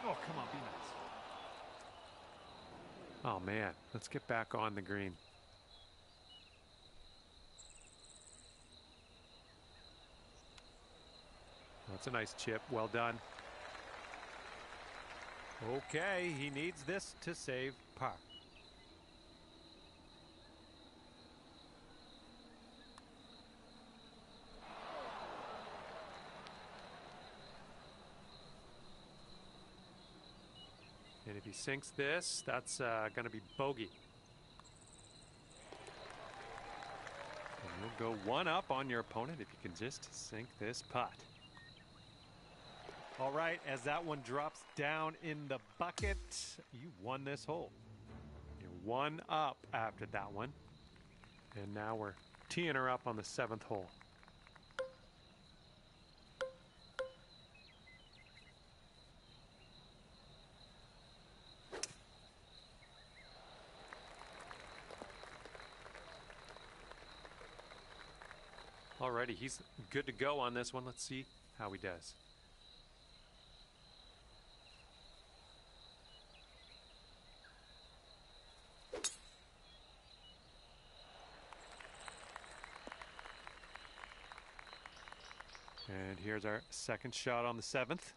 Oh, come on, be nice. Oh, man. Let's get back on the green. That's a nice chip. Well done. Okay, he needs this to save par. And if he sinks this, that's going to be bogey. And you'll go one up on your opponent if you can just sink this putt. All right, as that one drops down in the bucket, you won this hole. You're one up after that one. And now we're teeing her up on the 7th hole. Alrighty, he's good to go on this one. Let's see how he does. And here's our second shot on the 7th.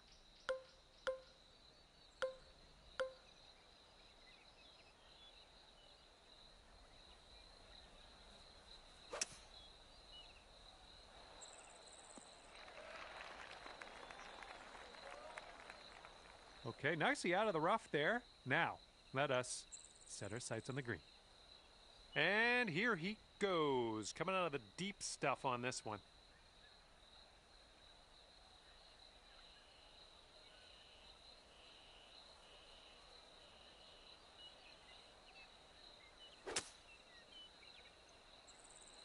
Okay, nicely out of the rough there. Now, let us set our sights on the green. And here he goes, coming out of the deep stuff on this one.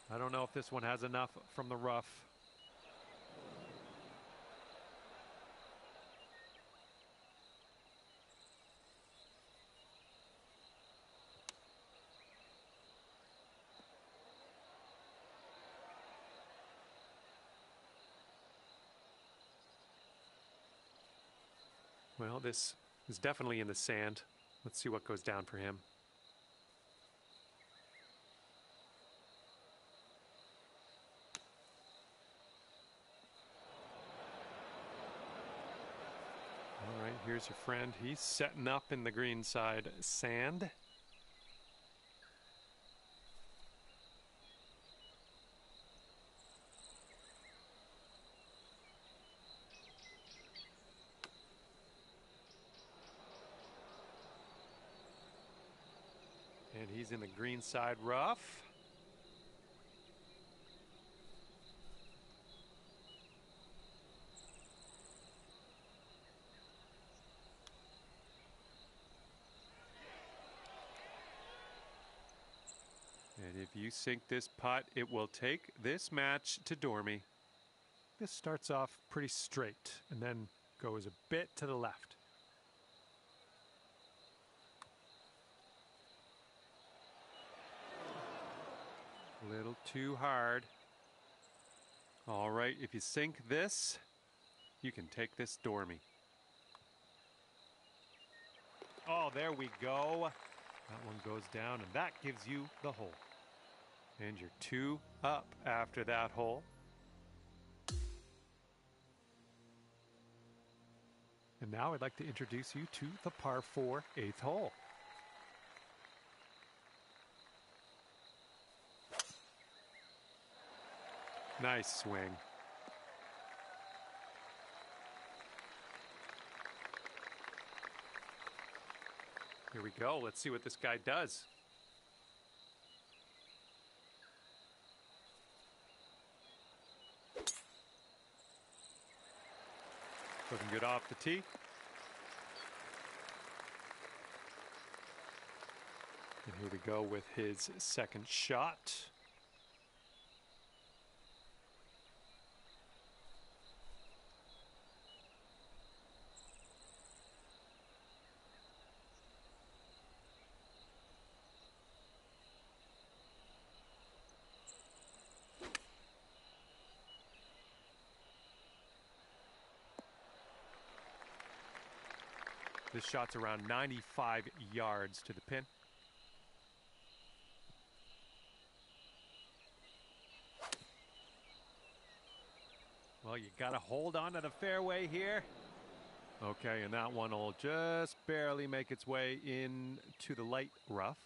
I don't know if this one has enough from the rough. Well, this is definitely in the sand. Let's see what goes down for him. All right, here's your friend. He's setting up in the green side sand. And he's in the green side rough. And if you sink this putt, it will take this match to Dormy. This starts off pretty straight and then goes a bit to the left. A little too hard. All right, if you sink this, you can take this Dormy. Oh, there we go. That one goes down, and that gives you the hole. And you're 2 up after that hole. And now I'd like to introduce you to the par 4 8th hole. Nice swing. Here we go. Let's see what this guy does. Looking good off the tee. And here we go with his second shot. This shot's around 95 yards to the pin. Well, you got to hold on to the fairway here. Okay, and that one will just barely make its way into the light rough.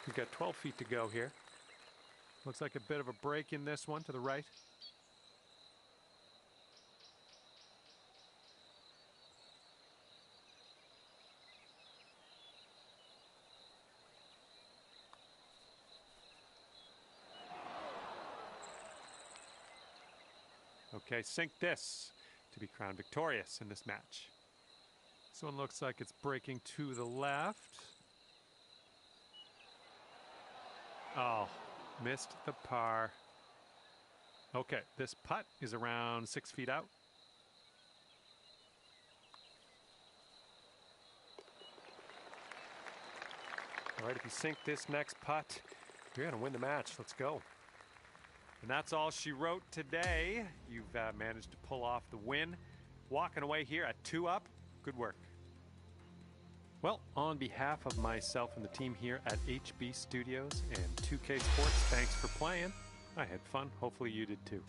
We've got 12 feet to go here. Looks like a bit of a break in this one to the right. Okay, sink this to be crowned victorious in this match. This one looks like it's breaking to the left. Oh, missed the par. Okay, this putt is around 6 feet out. All right, if you sink this next putt, you're going to win the match. Let's go. And that's all she wrote today. You've managed to pull off the win. Walking away here at 2 up. Good work. Well, on behalf of myself and the team here at HB Studios and 2K Sports, thanks for playing. I had fun. Hopefully you did too.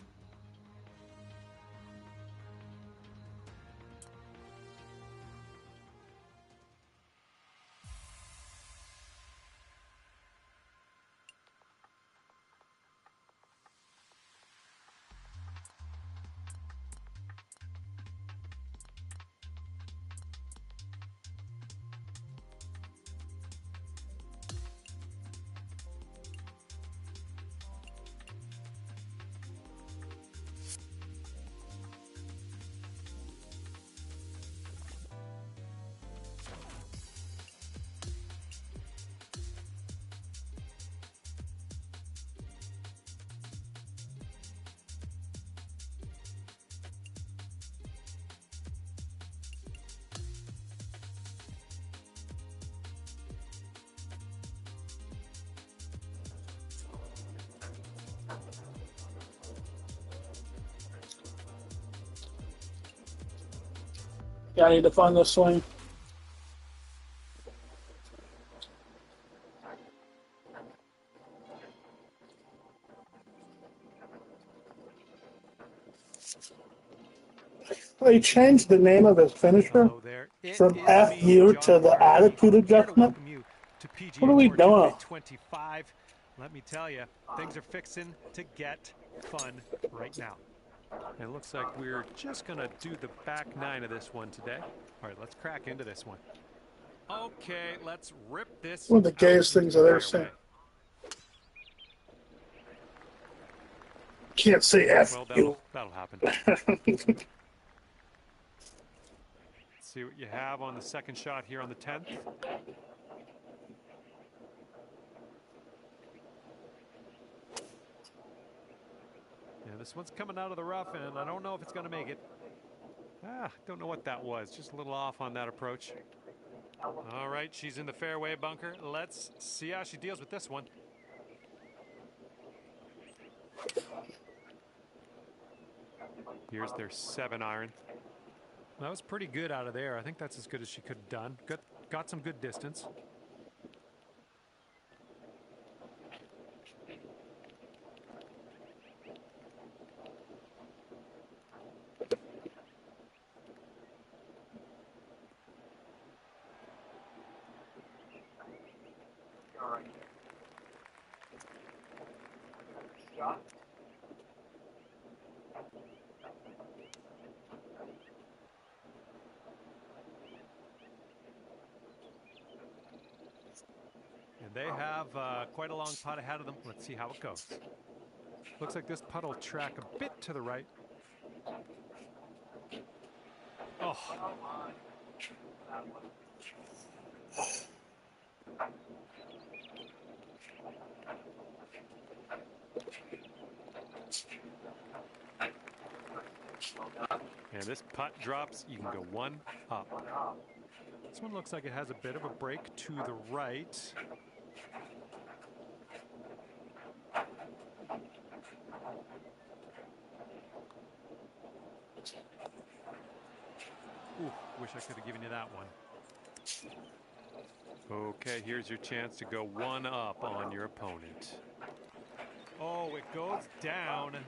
Yeah, I need to find this swing. They changed the name of his finisher Hello there. It from is FU me, to John the Hardy, attitude here to adjustment. welcome you to PGA What are we Tour doing? 2K25. Let me tell you, things are fixing to get fun right now. And it looks like we're just going to do the back 9 of this one today. All right, let's crack into this one. Okay, let's rip this One of the gayest out things into I've the ever seen. fairway. Can't say Well, FU. that'll happen. See what you have on the second shot here on the 10th. Yeah, this one's coming out of the rough, and I don't know if it's going to make it. Don't know what that was. Just a little off on that approach. All right, she's in the fairway bunker. Let's see how she deals with this one. Here's their 7-iron. That was pretty good out of there. I think that's as good as she could have done. Got some good distance. And they have quite a long putt ahead of them. Let's see how it goes. Looks like this putt will track a bit to the right. Oh. And this putt drops, you can go one up. This one looks like it has a bit of a break to the right. Ooh, wish I could have given you that one. Okay, here's your chance to go one up on your opponent. Oh, it goes down, and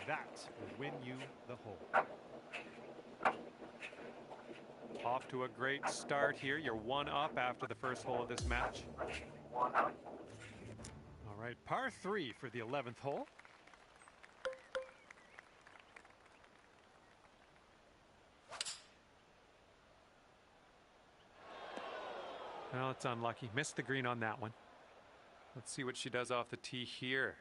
that will win you the hole. Off to a great start here. You're one up after the first hole of this match. All right, par 3 for the 11th hole. Well, it's unlucky. Missed the green on that one. Let's see what she does off the tee here.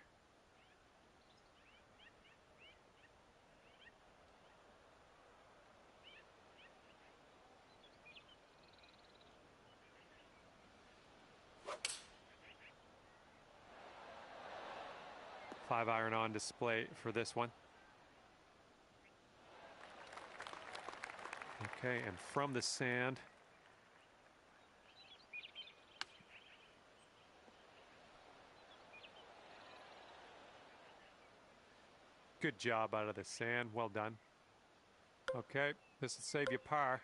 Five iron on display for this one. Okay, and from the sand. Good job out of the sand. Well done. Okay, this will save you par.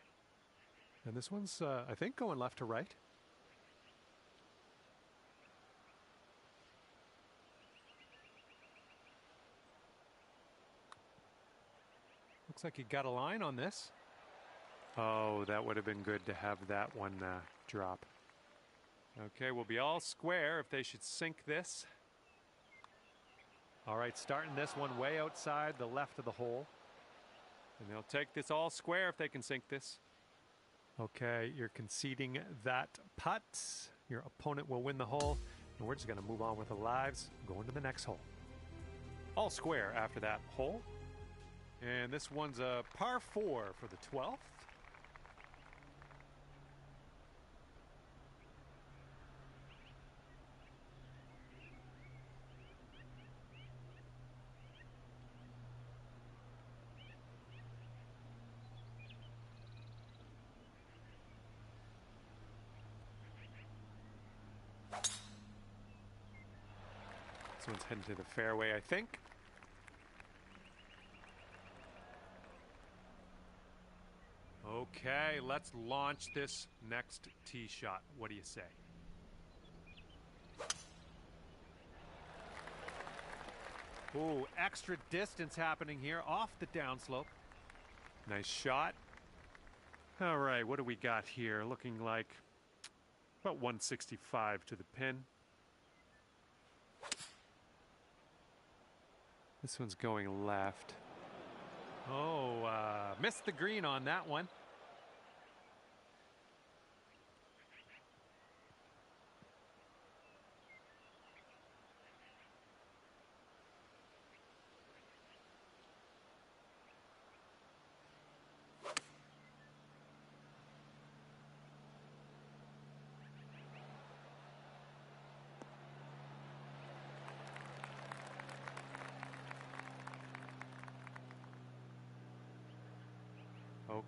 And this one's, I think, going left to right. Looks like you got a line on this. Oh, that would have been good to have that one drop. Okay, we'll be all square if they should sink this. All right, starting this one way outside the left of the hole. And they'll take this all square if they can sink this. Okay, you're conceding that putt. Your opponent will win the hole. And we're just going to move on with the lives, going to the next hole. All square after that hole. And this one's a par 4 for the 12th. This one's heading to the fairway, I think. Okay, let's launch this next tee shot. What do you say? Ooh, extra distance happening here off the downslope. Nice shot. All right, what do we got here? Looking like about 165 to the pin. This one's going left. Oh, missed the green on that one.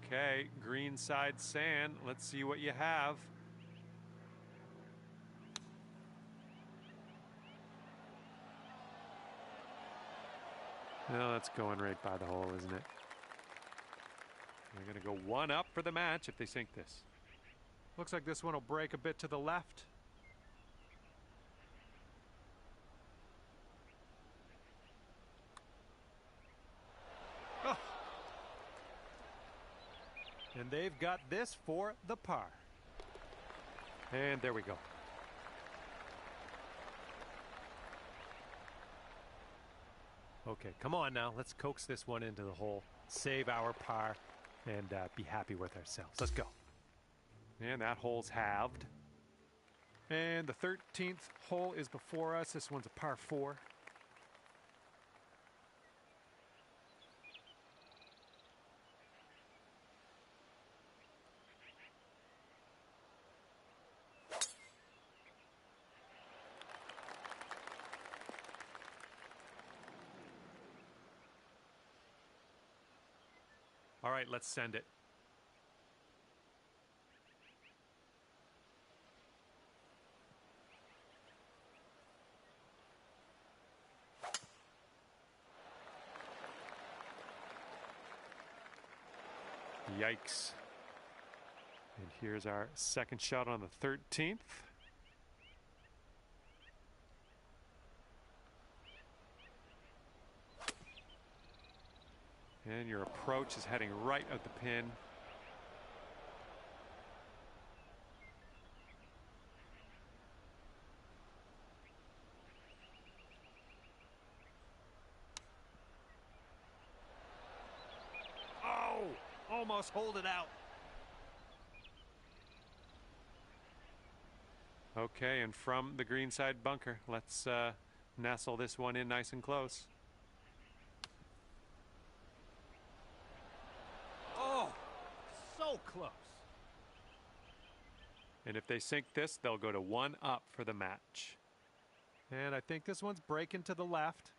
Okay, green side sand. Let's see what you have. No, that's going right by the hole, isn't it? They're going to go one up for the match if they sink this. Looks like this one will break a bit to the left. Oh. And they've got this for the par. And there we go. Okay, come on now. Let's coax this one into the hole. Save our par and be happy with ourselves. Let's go. And that hole's halved. And the 13th hole is before us. This one's a par 4. All right, let's send it. Yikes. And here's our second shot on the 13th. And your approach is heading right at the pin. Oh, almost hold it out. Okay, and from the greenside bunker, let's nestle this one in nice and close. Oh, so close. And if they sink this, they'll go to 1 up for the match. And I think this one's breaking to the left.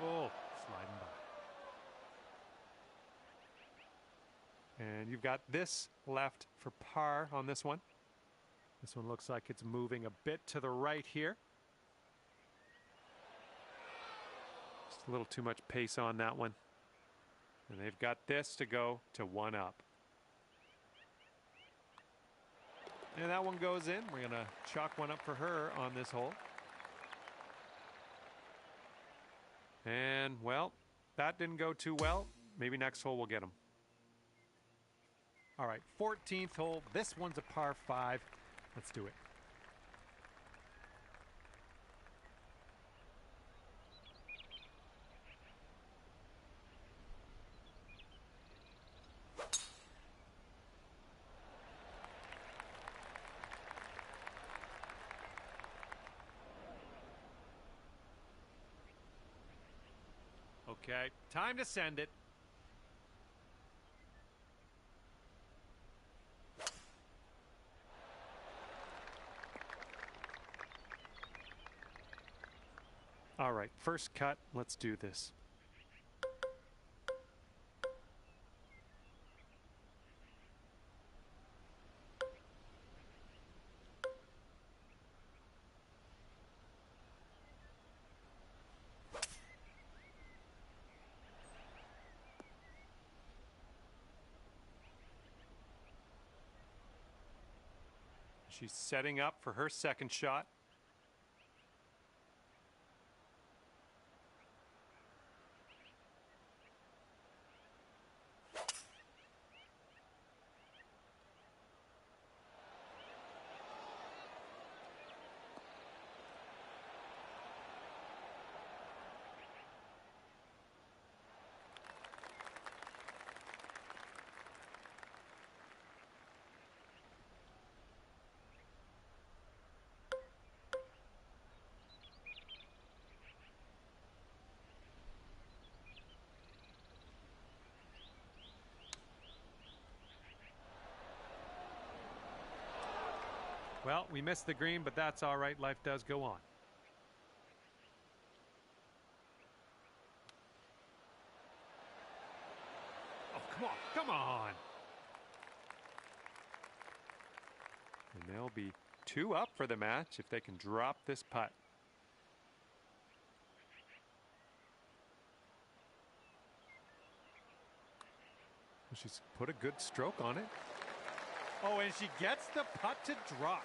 Oh, sliding by. And you've got this left for par on this one. This one looks like it's moving a bit to the right here. Just a little too much pace on that one. And they've got this to go to 1 up. And that one goes in. We're going to chalk 1 up for her on this hole. And, well, that didn't go too well. Maybe next hole we'll get them. All right, 14th hole. This one's a par 5. Let's do it. Okay, time to send it. All right, first cut. Let's do this. She's setting up for her second shot. Well, we missed the green, but that's all right. Life does go on. Oh, come on, come on. And they'll be 2 up for the match if they can drop this putt. She's put a good stroke on it. Oh, and she gets the putt to drop.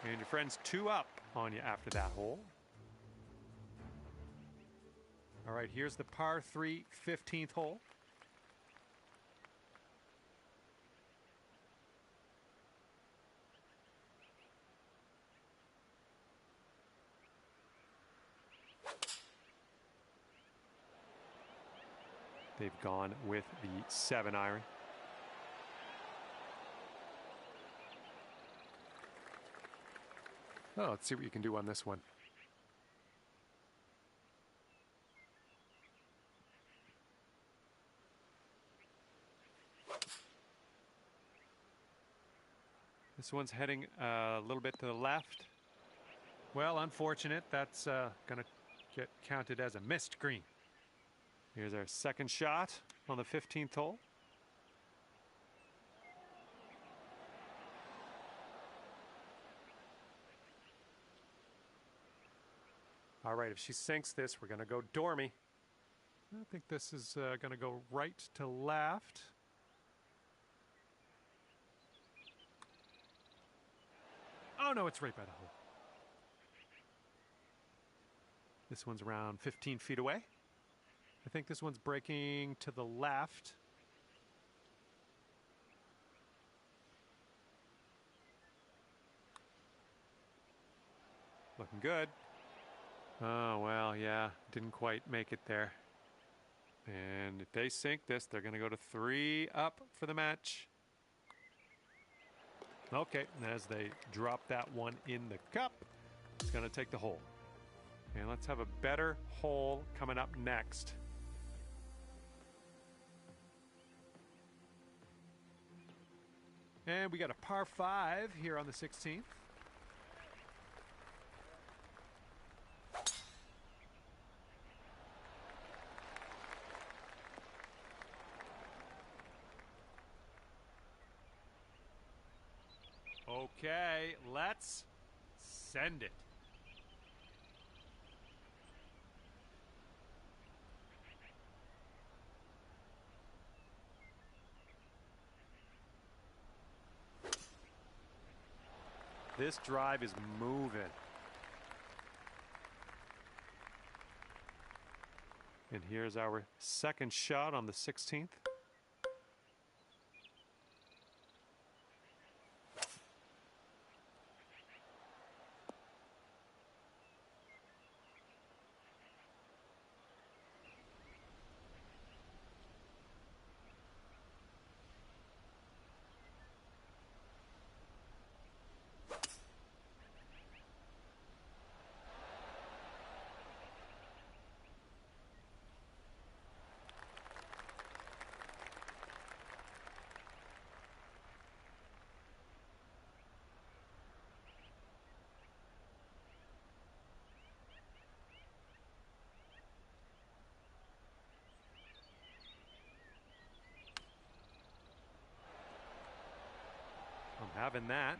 And your friend's 2 up on you after that hole. All right, here's the par 3 15th hole. They've gone with the 7 iron. Oh, let's see what you can do on this one. This one's heading a little bit to the left. Well, unfortunate. That's going to get counted as a missed green. Here's our second shot on the 15th hole. All right, if she sinks this, we're going to go dormy. I think this is going to go right to left. Oh, no, it's right by the hole. This one's around 15 feet away. I think this one's breaking to the left. Looking good. Oh, well, yeah, didn't quite make it there. And if they sink this, they're going to go to 3 up for the match. Okay, and as they drop that one in the cup, it's going to take the hole. And let's have a better hole coming up next. And we got a par 5 here on the 16th. Okay, let's send it. This drive is moving. And here's our second shot on the 16th. I'm having that.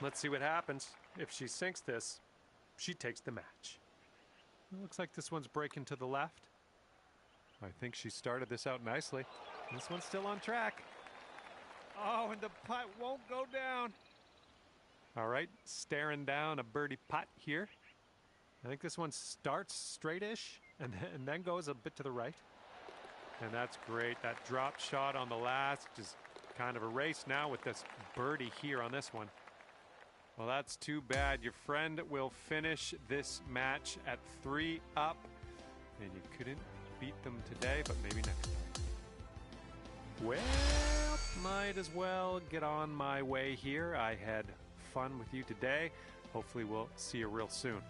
Let's see what happens. If she sinks this, she takes the match. It looks like this one's breaking to the left. I think she started this out nicely. This one's still on track. Oh, and the putt won't go down. All right, staring down a birdie putt here. I think this one starts straight-ish and then goes a bit to the right. And that's great. That drop shot on the last is kind of a race now with this birdie here on this one. Well, that's too bad. Your friend will finish this match at 3 up. And you couldn't beat them today, but maybe next time. Well, might as well get on my way here. I had fun with you today. Hopefully we'll see you real soon.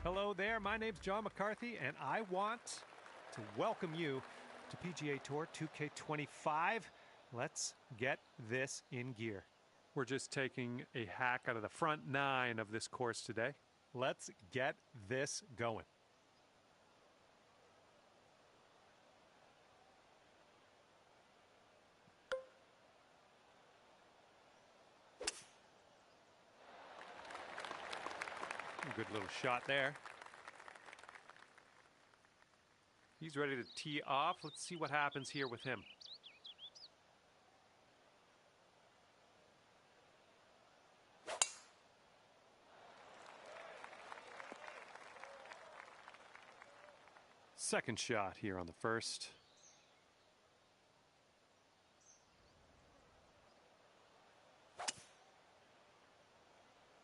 Hello there, my name's John McCarthy, and I want to welcome you to PGA Tour 2K25. Let's get this in gear. We're just taking a hack out of the front 9 of this course today. Let's get this going. Good little shot there. He's ready to tee off. Let's see what happens here with him. Second shot here on the first.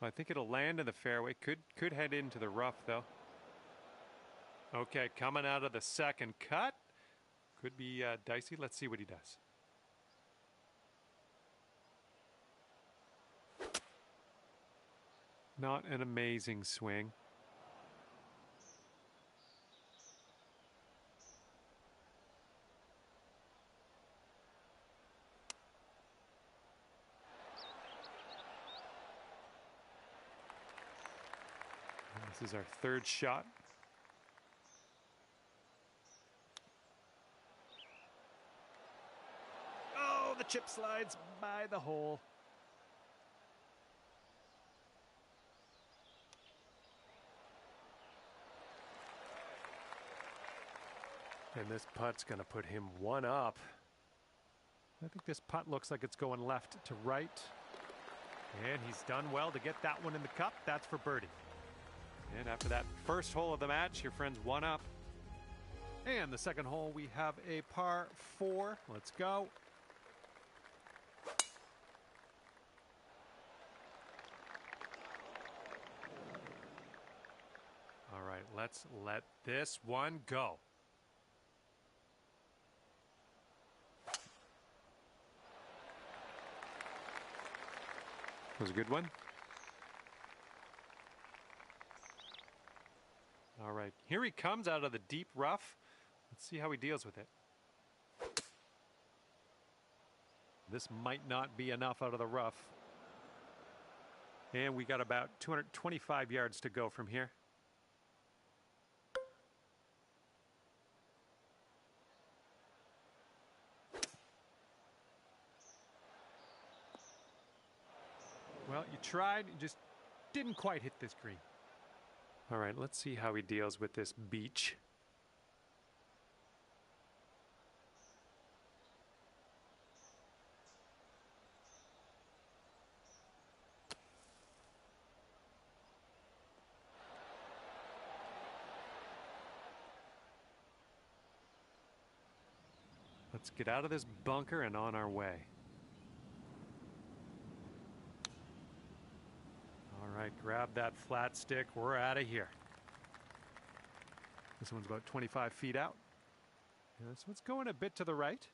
I think it'll land in the fairway. Could head into the rough, though. Okay, coming out of the second cut. Could be dicey. Let's see what he does. Not an amazing swing. This is our third shot. Oh, the chip slides by the hole. And this putt's going to put him one up. I think this putt looks like it's going left to right. And he's done well to get that one in the cup. That's for birdie. And after that first hole of the match, your friend's one up. And the second hole, we have a par 4. Let's go. All right, let's let this one go. That was a good one. All right, here he comes out of the deep rough. Let's see how he deals with it. This might not be enough out of the rough. And we got about 225 yards to go from here. Well, you tried, you just didn't quite hit this green. All right, let's see how he deals with this beach. Let's get out of this bunker and on our way. All right, grab that flat stick. We're out of here. This one's about 25 feet out. And this one's going a bit to the right.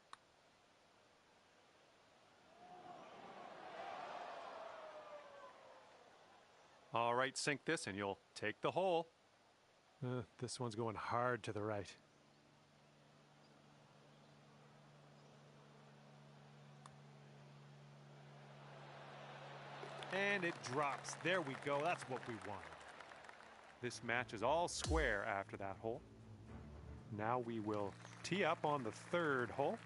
All right, sink this and you'll take the hole. This one's going hard to the right. And it drops. There we go. That's what we wanted. This match is all square after that hole. Now we will tee up on the third hole.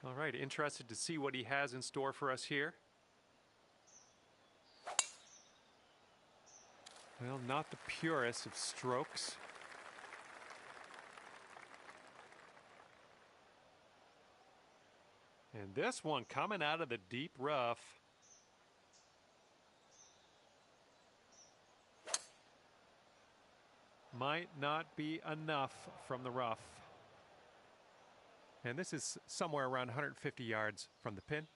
All right, interested to see what he has in store for us here. Well, not the purest of strokes. And this one coming out of the deep rough. Might not be enough from the rough. And this is somewhere around 150 yards from the pin.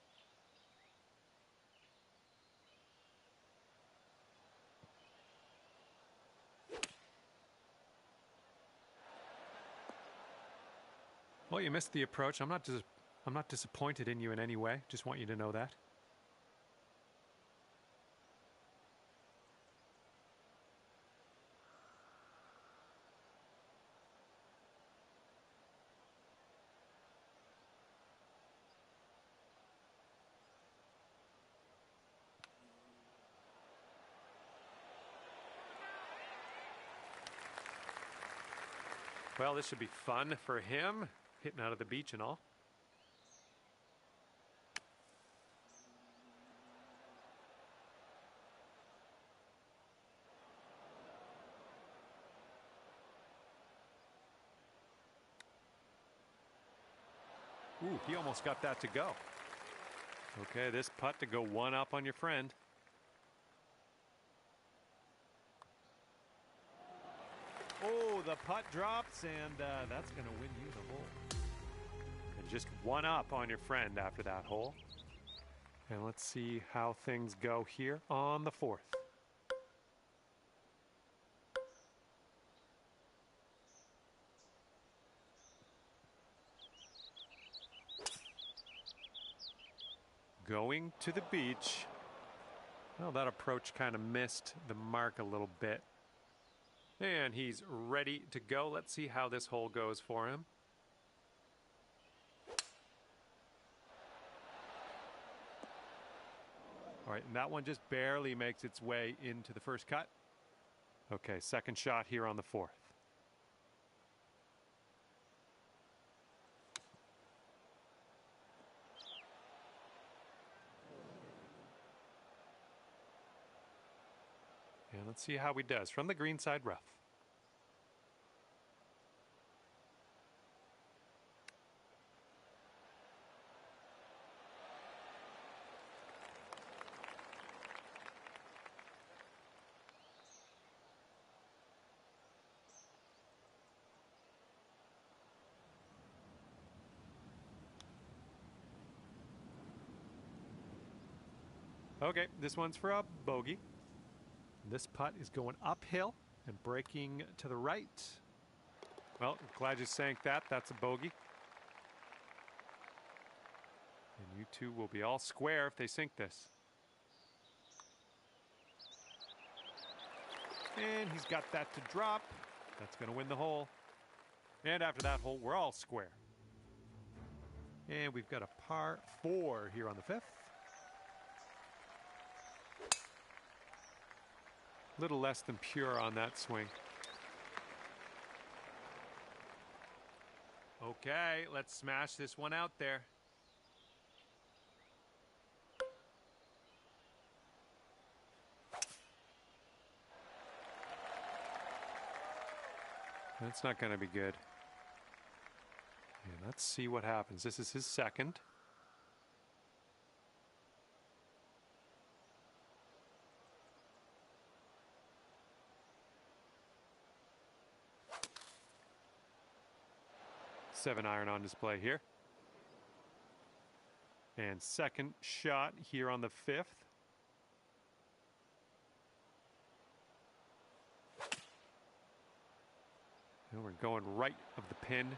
Well, you missed the approach. I'm not disappointed in you in any way. Just want you to know that. Well, this should be fun for him, hitting out of the beach and all. Ooh, he almost got that to go. Okay, this putt to go one up on your friend. Oh, the putt drops, and that's going to win you the hole. And just one up on your friend after that hole. And let's see how things go here on the fourth. Going to the beach. Well, that approach kind of missed the mark a little bit. And he's ready to go. Let's see how this hole goes for him. All right, and that one just barely makes its way into the first cut. Okay, second shot here on the fourth. And let's see how he does from the greenside rough. Okay, this one's for a bogey. This putt is going uphill and breaking to the right. Well, glad you sank that. That's a bogey. And you two will be all square if they sink this. And he's got that to drop. That's going to win the hole. And after that hole, we're all square. And we've got a par 4 here on the fifth. Little less than pure on that swing. Okay, let's smash this one out there. That's not going to be good. And let's see what happens. This is his second. Seven iron on display here. And second shot here on the fifth. And we're going right of the pin.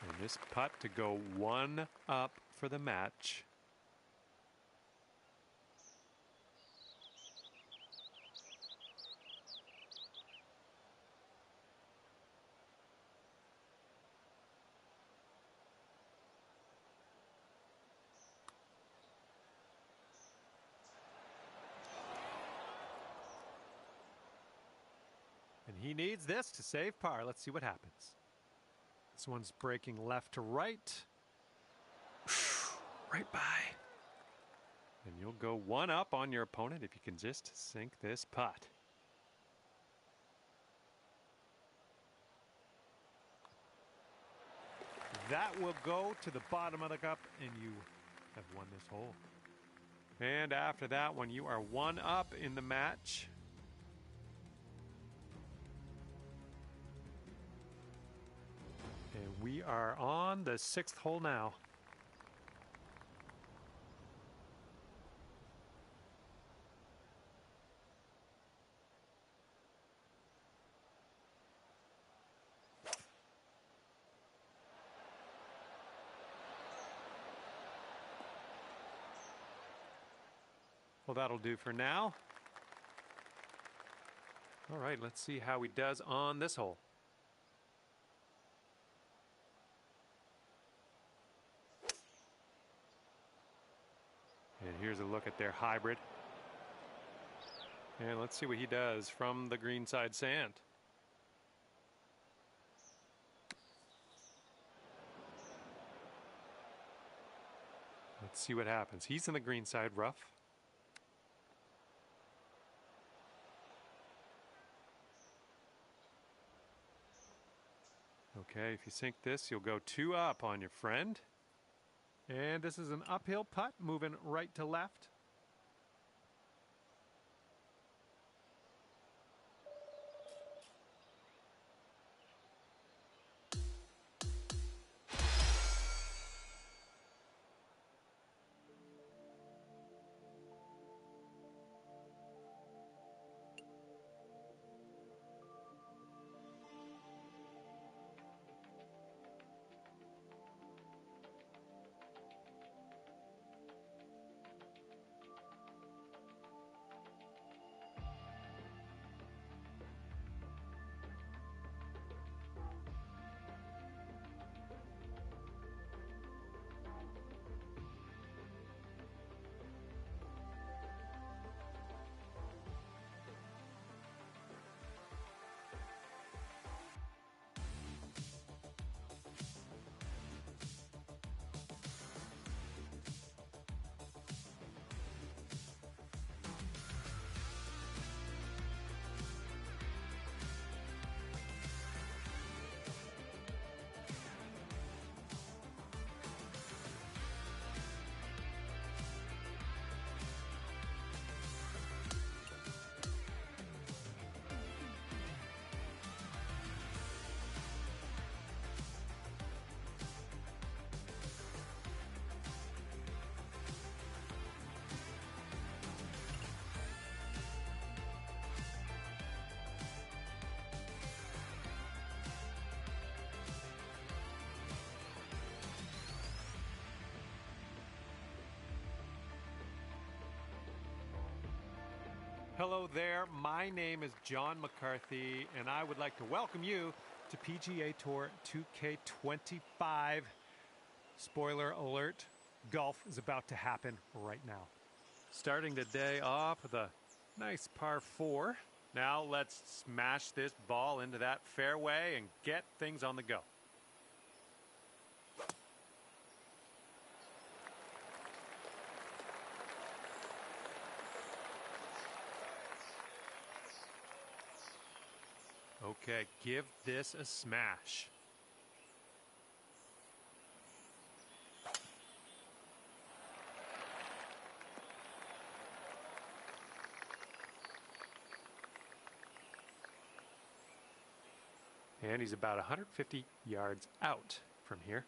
And this putt to go one up for the match. And he needs this to save par. Let's see what happens. This one's breaking left to right. Right by. And you'll go one up on your opponent if you can just sink this putt. That will go to the bottom of the cup, and you have won this hole. And after that one, you are one up in the match. And we are on the sixth hole now. Well, that'll do for now. All right, let's see how he does on this hole. And here's a look at their hybrid. And let's see what he does from the greenside sand. Let's see what happens. He's in the greenside rough. Okay, if you sink this, you'll go 2 up on your friend. And this is an uphill putt, moving right to left. Hello there, my name is John McCarthy, and I would like to welcome you to PGA Tour 2K25. Spoiler alert, golf is about to happen right now. Starting the day off with a nice par 4. Now let's smash this ball into that fairway and get things on the go. Okay, give this a smash. And he's about 150 yards out from here.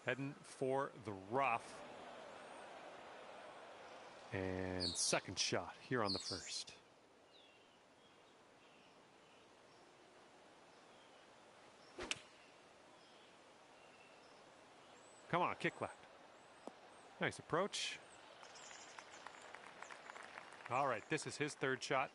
Heading for the rough. And second shot here on the first. Come on, kick left. Nice approach. All right, this is his third shot.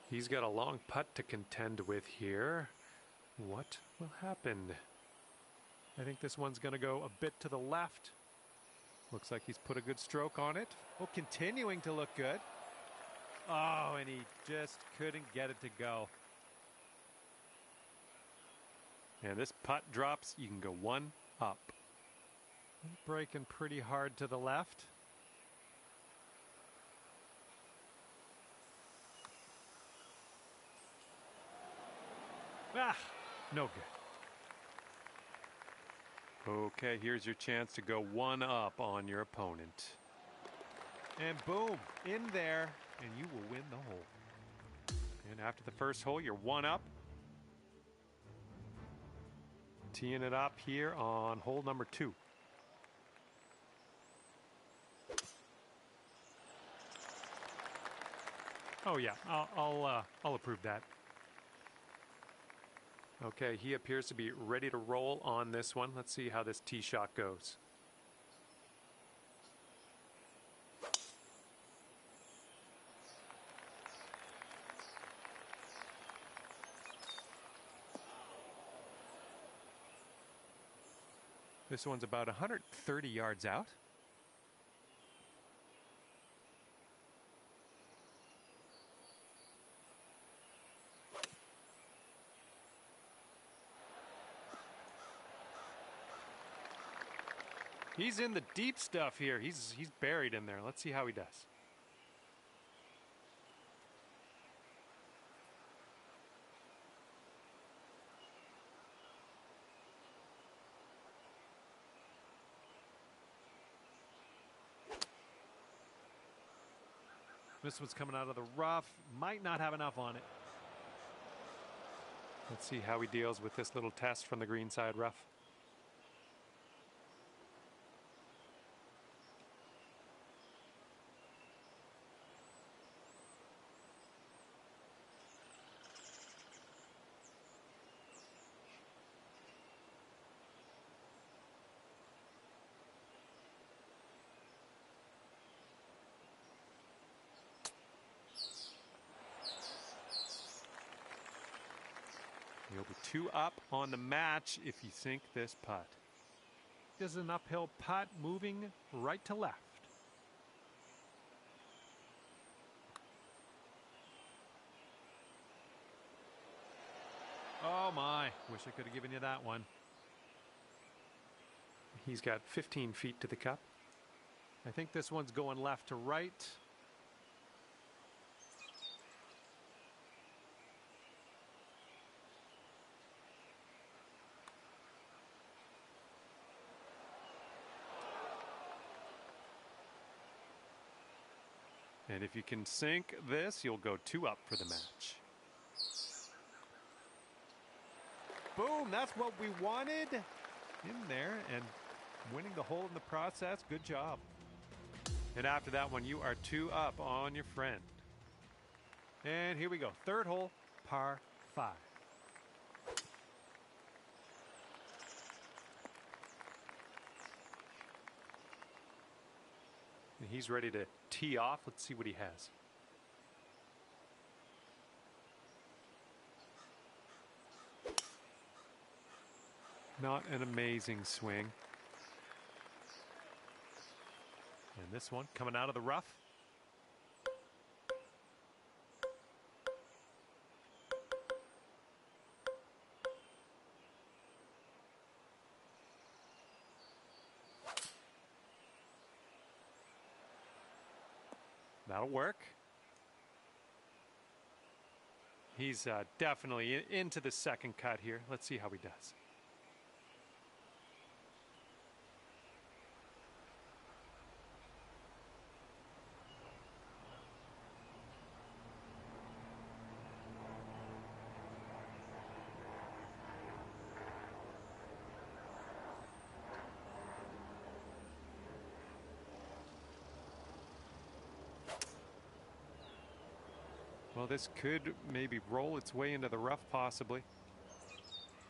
He's got a long putt to contend with here. What will happen? I think this one's going to go a bit to the left. Looks like he's put a good stroke on it. Oh, continuing to look good. Oh, and he just couldn't get it to go. And this putt drops. You can go 1 up. Breaking pretty hard to the left. No good. Okay, here's your chance to go one up on your opponent. And boom, in there, and you will win the hole. And after the first hole, you're one up. Teeing it up here on hole number 2. Oh yeah, I'll approve that. Okay, he appears to be ready to roll on this one. Let's see how this tee shot goes. This one's about 130 yards out. He's in the deep stuff here. He's buried in there. Let's see how he does. This one's coming out of the rough. Might not have enough on it. Let's see how he deals with this little test from the green side rough. You'll be 2 up on the match if you sink this putt. This is an uphill putt moving right to left. Oh my, wish I could have given you that one. He's got 15 feet to the cup. I think this one's going left to right. And if you can sink this, you'll go 2 up for the match. Boom, that's what we wanted. In there and winning the hole in the process. Good job. And after that one, you are 2 up on your friend. And here we go. 3rd hole, par 5. And he's ready to tee off. Let's see what he has. Not an amazing swing. And this one coming out of the rough. That'll work. He's definitely into the second cut here. Let's see how he does. Well, this could maybe roll its way into the rough possibly.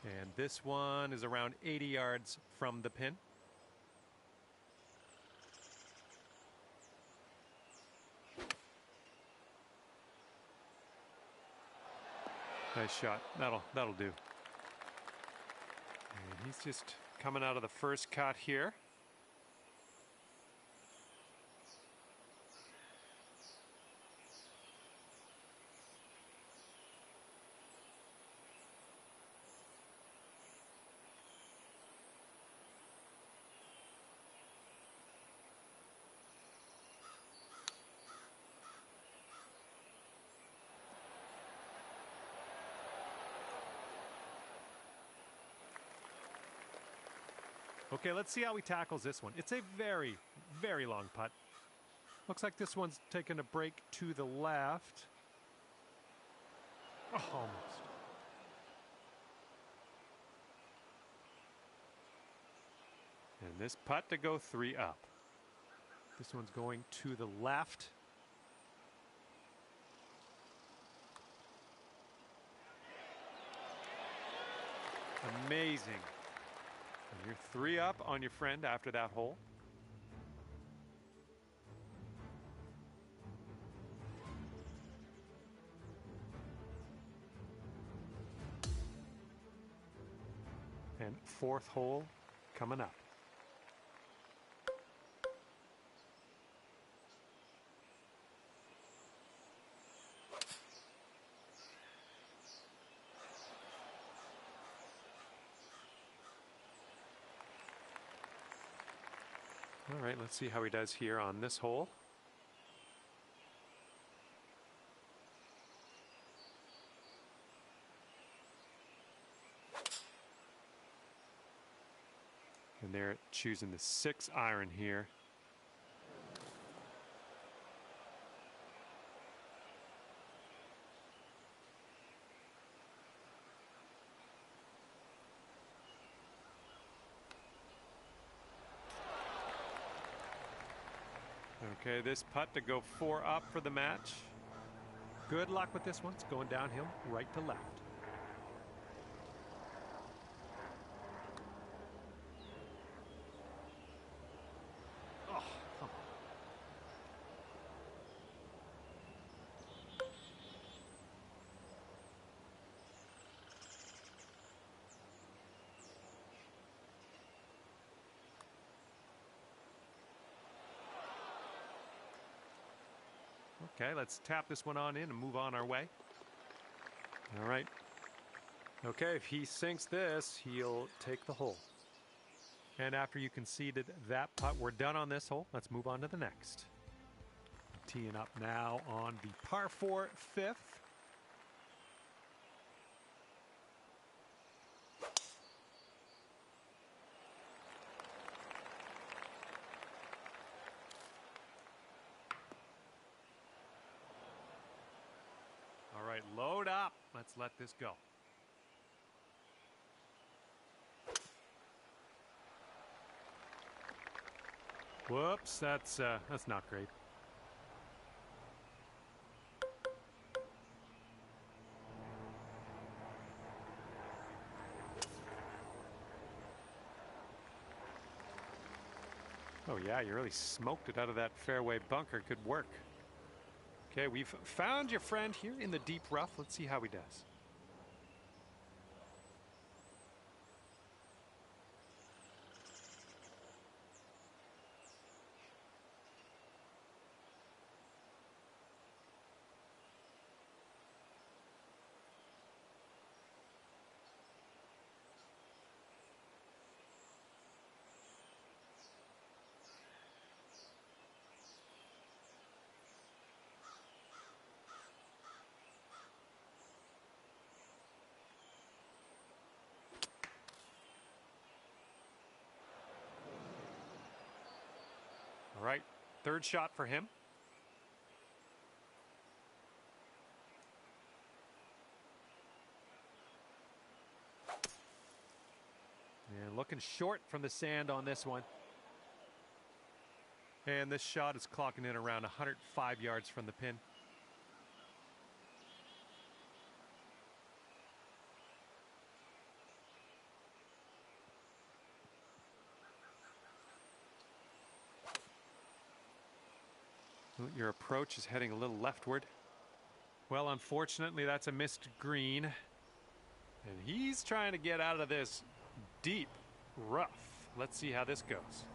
And this one is around 80 yards from the pin. Nice shot. That'll do. And he's just coming out of the first cut here. Okay, let's see how he tackles this one. It's a very, very long putt. Looks like this one's taking a break to the left. Oh, almost. And this putt to go 3 up. This one's going to the left. Amazing. And you're 3 up on your friend after that hole. And 4th hole coming up. All right, let's see how he does here on this hole. And they're choosing the 6 iron here. Okay, this putt to go 4 up for the match. Good luck with this one. It's going downhill right to left. Oh, come on. Okay, let's tap this one on in and move on our way. All right. Okay, if he sinks this, he'll take the hole. And after you conceded that putt, we're done on this hole. Let's move on to the next. Teeing up now on the par 4 5th. All right, load up. Let's let this go. Whoops, that's not great. Oh yeah, you really smoked it out of that fairway bunker. Good work. Okay, we've found your friend here in the deep rough. Let's see how he does. All right, 3rd shot for him. And looking short from the sand on this one. And this shot is clocking in around 105 yards from the pin. Your approach is heading a little leftward. Well, unfortunately, that's a missed green. And he's trying to get out of this deep rough. Let's see how this goes.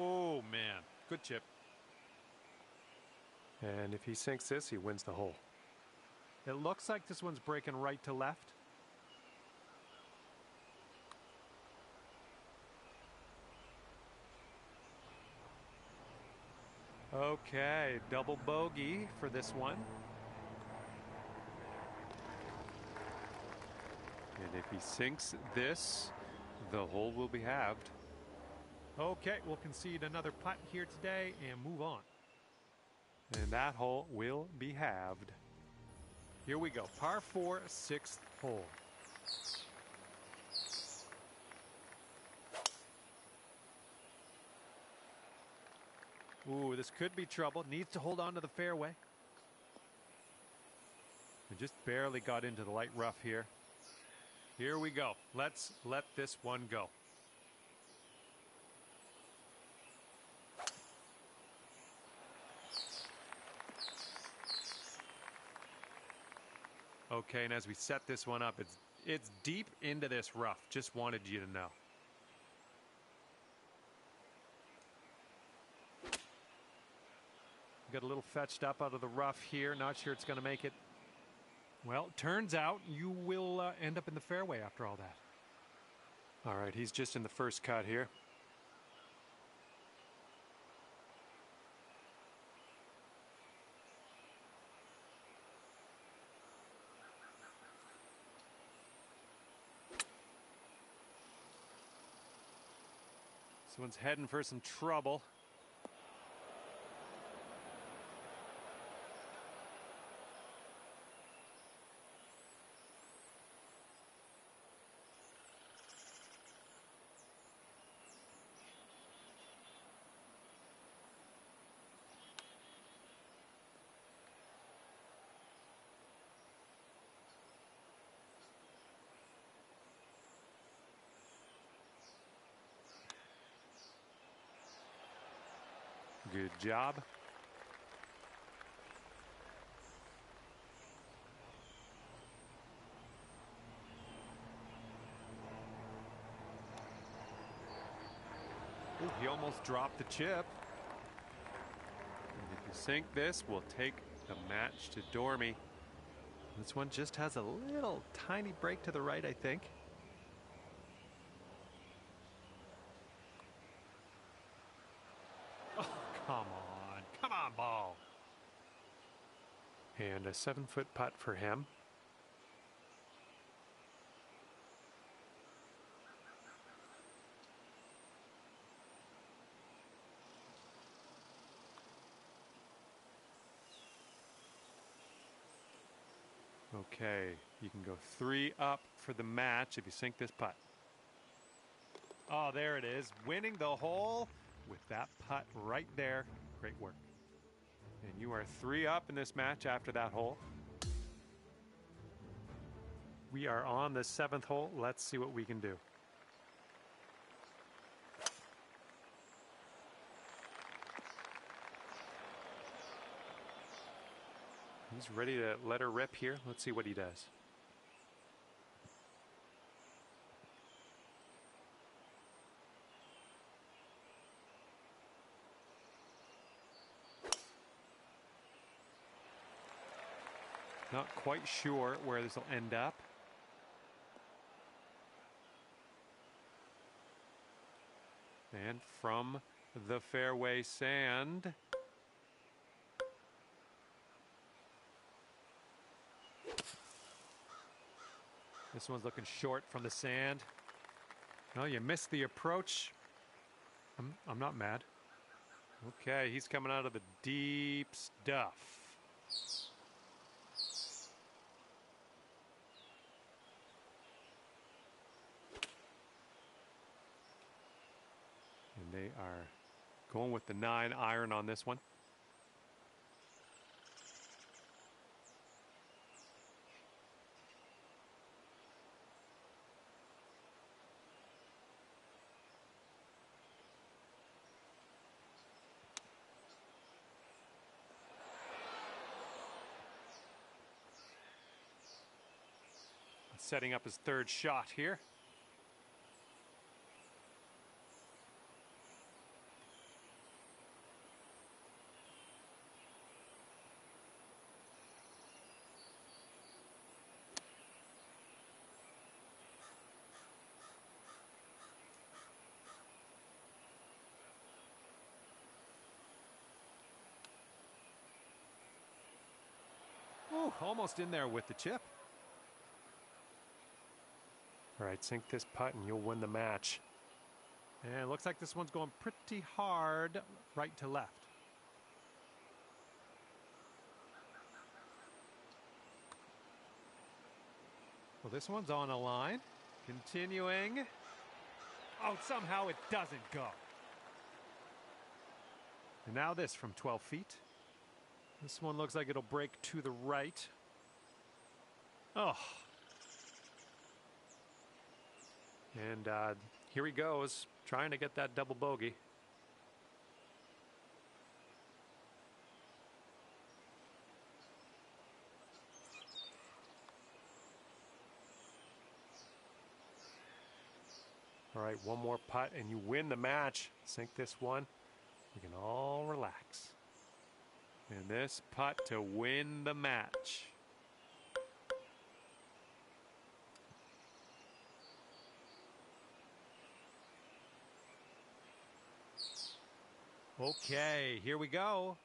Oh, man. Good chip. And if he sinks this, he wins the hole. It looks like this one's breaking right to left. Okay, double bogey for this one. And if he sinks this, the hole will be halved. Okay, we'll concede another putt here today and move on. And that hole will be halved. Here we go. Par 4, 6th hole. Ooh, this could be trouble. Needs to hold on to the fairway. We just barely got into the light rough here. Here we go. Let's let this one go. Okay, and as we set this one up, it's deep into this rough. Just wanted you to know. Got a little fetched up out of the rough here. Not sure it's going to make it. Well, turns out you will end up in the fairway after all that. All right, he's just in the first cut here. This one's heading for some trouble. Good job. Ooh, he almost dropped the chip. And if you sink this, we'll take the match to Dormy. This one just has a little tiny break to the right, I think. Oh, come on. Come on, ball. And a 7-foot putt for him. Okay, you can go 3 up for the match if you sink this putt. Oh, there it is. Winning the hole with that putt right there. Great work. And you are 3 up in this match after that hole. We are on the 7th hole. Let's see what we can do. He's ready to let her rip here. Let's see what he does. Not quite sure where this will end up. And from the fairway sand. This one's looking short from the sand. No, you missed the approach. I'm not mad. Okay, he's coming out of the deep stuff. And they are going with the 9 iron on this one. Setting up his 3rd shot here. almost in there with the chip. All right, sink this putt and you'll win the match. And it looks like this one's going pretty hard right to left. Well, this one's on a line. Continuing. Oh, somehow it doesn't go. And now this from 12 feet. This one looks like it'll break to the right. Oh. And here he goes, trying to get that double bogey. All right, one more putt and you win the match. Sink this one. We can all relax. And this putt to win the match. Okay, here we go.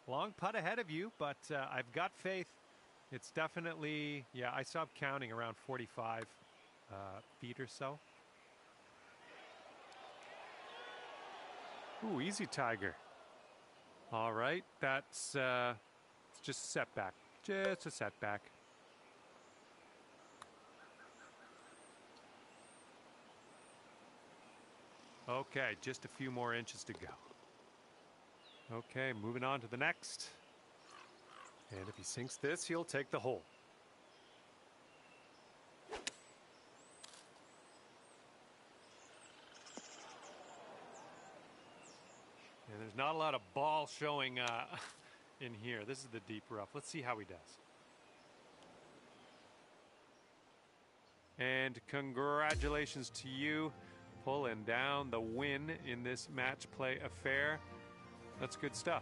Long putt ahead of you, but I've got faith. It's definitely, yeah, I stopped counting around 45 feet or so. Ooh, easy, Tiger. All right, that's it's just a setback. Just a setback. Okay, just a few more inches to go. Okay, moving on to the next. And if he sinks this, he'll take the hole. And there's not a lot of ball showing in here. This is the deep rough. Let's see how he does. And congratulations to you, pulling down the win in this match play affair. That's good stuff.